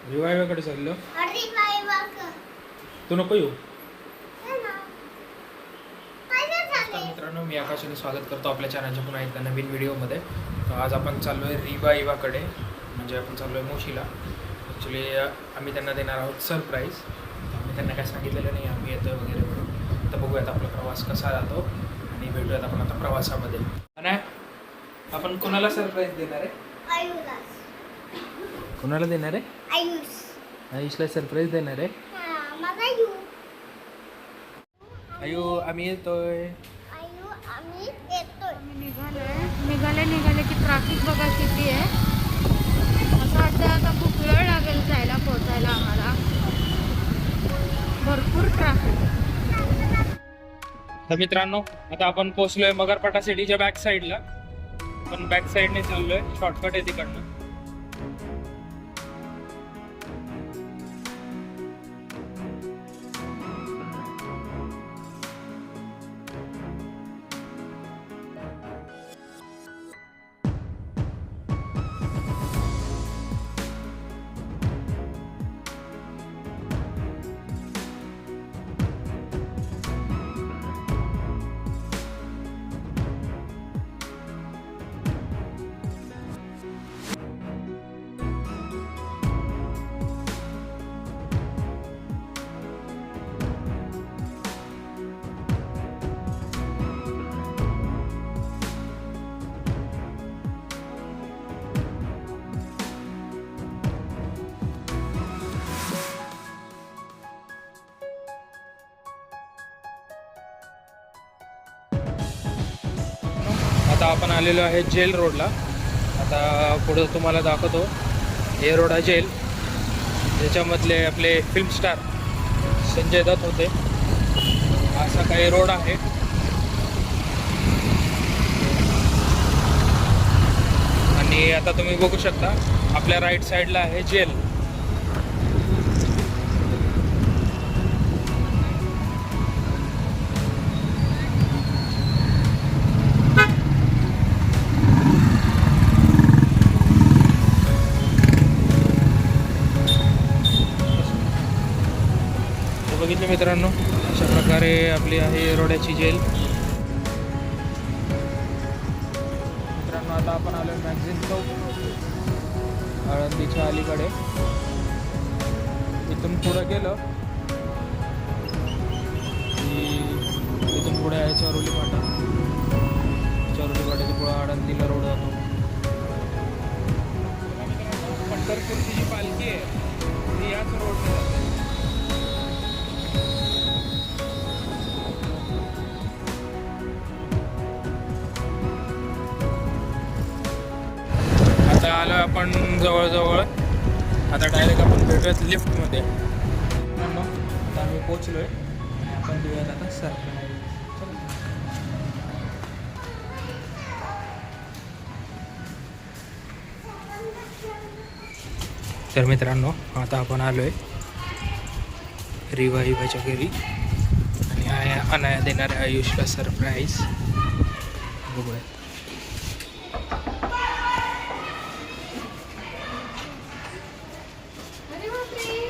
रिवायवाकडे चाललो. तू नको येऊ. नमस्कार मित्रांनो, मी आकाश आणि स्वागत करतो आपल्या चॅनलच्या पुन्हा एकदा नवीन व्हिडिओमध्ये. आज आपण चाललो आहे रिवाईवाकडे, म्हणजे आपण चाललो आहे मोशीला. ॲक्च्युली आम्ही त्यांना देणार आहोत सरप्राईज. आम्ही त्यांना काय सांगितलेलं नाही आम्ही येतो वगैरे म्हणून. तर बघूयात आपला प्रवास कसा राहतो आणि भेटूयात आपण आता प्रवासामध्ये. आणि आपण कोणाला सरप्राईज देणार आहे? कोणाला देणार आहे? आयुषला सरप्राईज देणार आहे. आयु आम्ही येतोय. निघाले की ट्रॅफिक बघा किती आहे. असं वाटतं आता खूप वेळ लागेल जायला पोहोचायला आम्हाला. भरपूर ट्रॅफिक. तर मित्रांनो, आता आपण पोहोचलोय मगरपटा सिटीच्या बॅक साईडला. पण बॅक साईडने चाललोय, शॉर्टकट आहे तिकडनं. आता आपण आलेलो आहे जेल रोडला. आता पुढे तुम्हाला दाखवतो. हे रोड आहे जेल, ज्याच्यामधले आपले फिल्म स्टार संजय दत्त होते. असा काही रोड आहे. आणि आता तुम्ही बघू शकता आपल्या राईट साईडला आहे जेल. बघितलं मित्रांनो, अशा प्रकारे आपली आहे रोड्याची जेल. मित्रांनो, आता आपण आलो मॅगझिन चौक, आळंदीच्या अलीकडे. इथून पुढं गेलं की इथून पुढे आहे चरोली फाटा. चरोली फाट्याच्या पुढं आळंदीला रोड जातो. पंढरपूरची जी पालखी आहे ती याच रोडने जाते. आता आलो आपण जवळजवळ. आता डायरेक्ट आपण भेटूयात लिफ्टमध्ये. आता आम्ही पोचलोय आणि आपण देऊयात आता सरप्राईज. तर मित्रांनो, आता आपण आलोय रिवाईवाच्या घरी आणि अनाया देणार आहे आयुषला सरप्राईज. बघूया.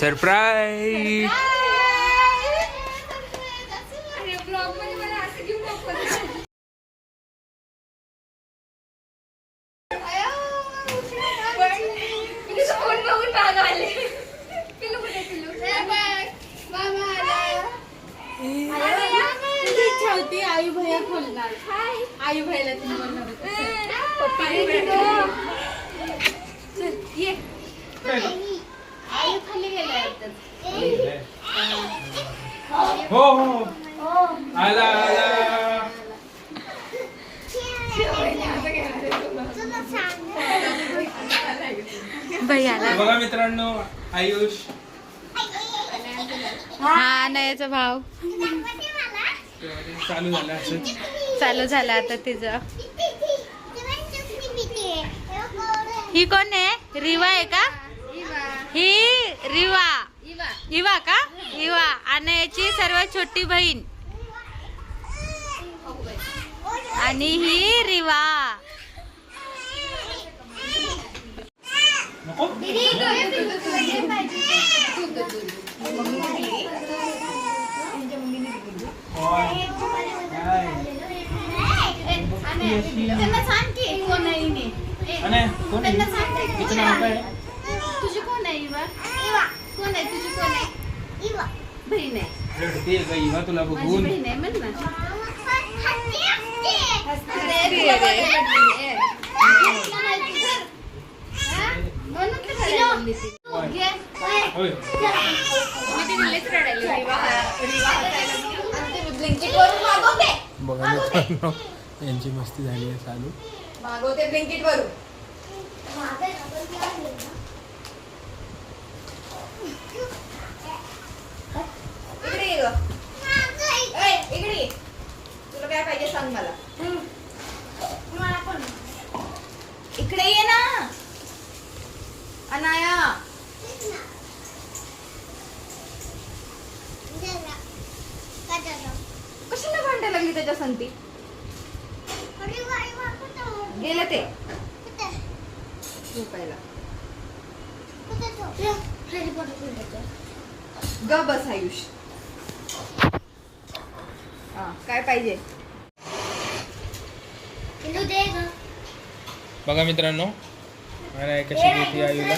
सरप्राईज. आई भैया खोलणार. आई भैयाला तुम्ही बोलणार आई खाली गेलाय. हो हो, आला आला. भैयाला बघा मित्रांनो, आयुष. हा नयाचा भाव चालू झालं असंच. चालू झाला आता तिचं. ही कोण आहे? रिवा आहे का? ही रिवा. इवा का? इवा. आणि याची सर्वात छोटी बहीण. आणि ही रिवा. नको? त्यांना सांग की कोण आहे हिने. त्यांना सांग की कोण आहे. तुझी कोण आहे इवा? कोण आहे तुझी? कोण आहे? बहीण आहे. रडते का इवा तुला माझी बघून? बहीण आहे म्हण ना. होय. बघा मित्रांनो, यांची मस्ती झाली आहे चालू. मागवते ब्लिंकिट वरून. इकडे ये गं. इकडे ये. तुला काय पाहिजे सांग मला. इकडे ये ना अनाया. कशाला भांडायला लागली त्याच्या संगती? गेलं ते झोपायला. ग बस आयुष. काय पाहिजे? बघा मित्रांनो, आणि कशी घेते आईला.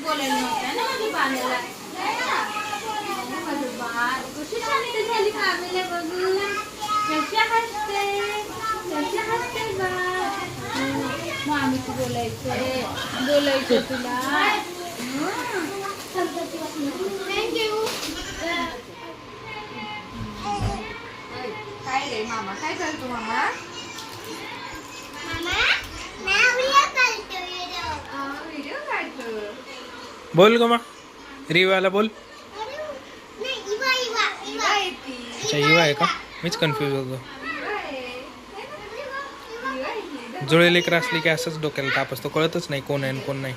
बोलायला नव्हतं ना माझ्या बाळाला. माझं बाळ कशी शांत झाली काव्याला बघून. कशा हसते बाळ. मामीच बोलायचं तुला. थँक्यू. काय रे मामा, काय करतो मामा? व्हिडिओ काढतो. बोल ग मा, रिवाला बोल. अच्छा इवा आहे का? मीच कन्फ्यूज होतो. जुळे लेकर असली की असंच डोक्याला ताप असतो, कळतच नाही कोण आहे आणि कोण नाही.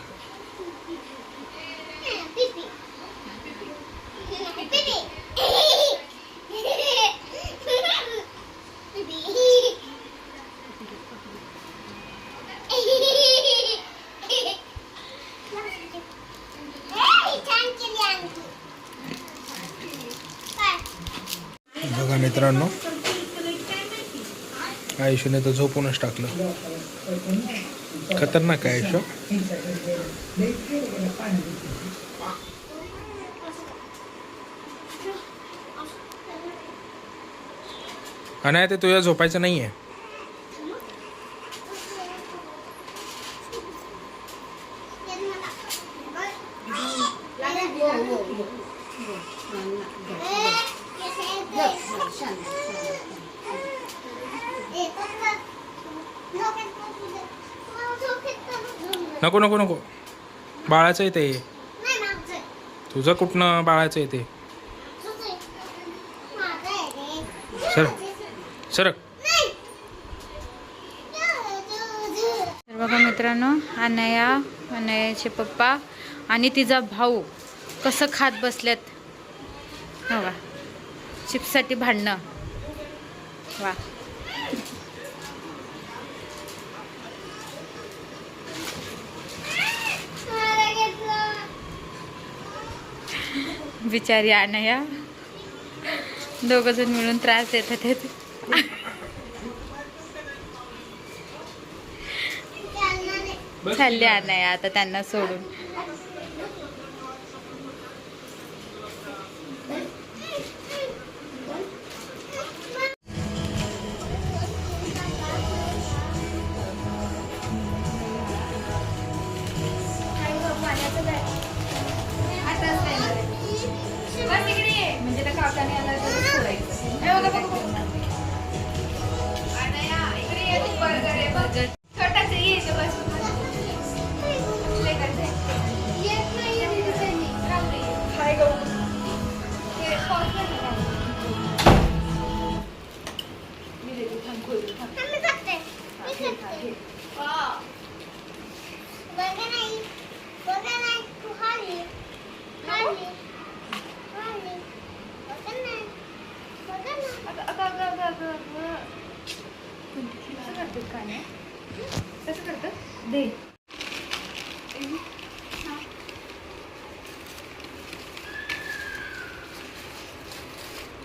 बघा मित्रांनो, आयुष्याने तर झोपूनच टाकलं. खतरनाक आहे आयुष्य. आणि ते तुझ्या झोपायचं नाहीये. नको नको नको, बाळाचं आहे ते. तुझं कुठनं बाळाचं आहे ते. सर सरक. तर बघा मित्रांनो, अनयाचे पप्पा आणि तिचा भाऊ कसं खात बसल्यात. बघा, चिप्ससाठी भांडणं. वा, बिचारी अनया. दोघ जण मिळून त्रास देतात ते. चालले अनया आता त्यांना सोडून. म्हणजे त्या काकाने आला तर सोडायचं. छोटाच ये बस. कसं करतात दे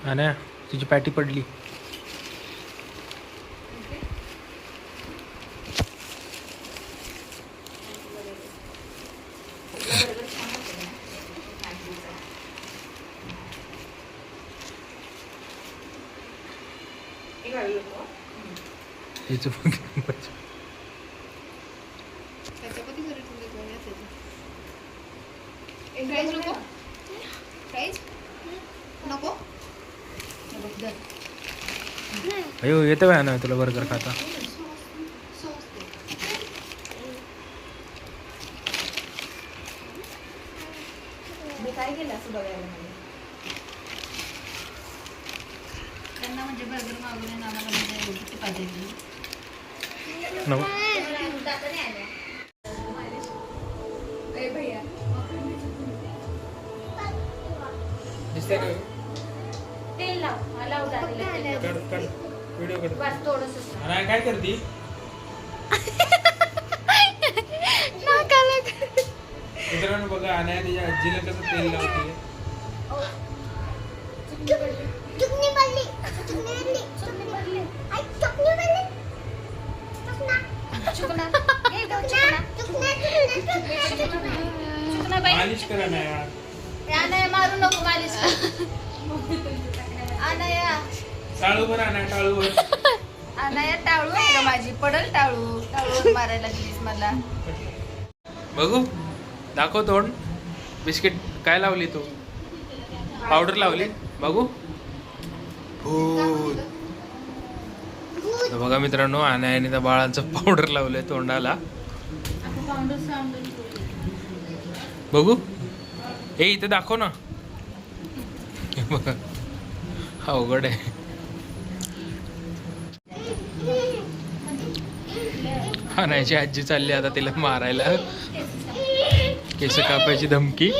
आणि तुझी पॅटी पडली. प्राईज नको प्राईज नको अयो येतं काय ना तुला बर्गर खाता. मी काय केलं असं बघायला मला त्यांना म्हणजे बर्गर मागवले आम्हाला म्हणजे पाहिजे तेल लाव व्हिडिओ बस थोडंसं आणि काय करती. मित्रांनो बघा अनाया तिच्या आजीला कसं तेल लावते. मालिश करा ना मारू नको मालिश अनाया टाळूवर आणा टाळूवर. अनाया टाळू आहे का माझी पडल टाळू टाळूवर मारायला लागलीस मला बघू दाखव तोंड. बिस्किट काय लावली तू. पावडर लावली बघू. भूत. तर बघा मित्रांनो अनायाने त्या बाळाचं पावडर लावलंय तोंडाला. बघू हे इथे दाखव ना. बघा अवघड आहे. अनायाची आजी चालली आता तिला मारायला. केस कापायची धमकी.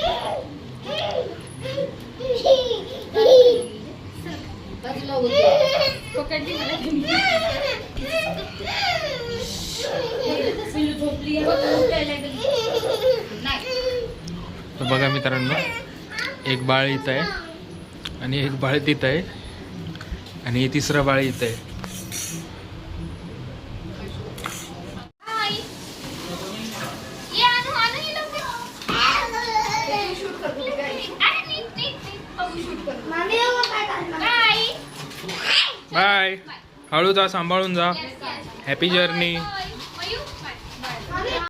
तर बघा मित्रांनो एक बाळ इथं आहे आणि एक बाळ तिथं आहे आणि तिसरं बाळ इथं आहे. बाय. हळू जा सांभाळून जा. Happy journey.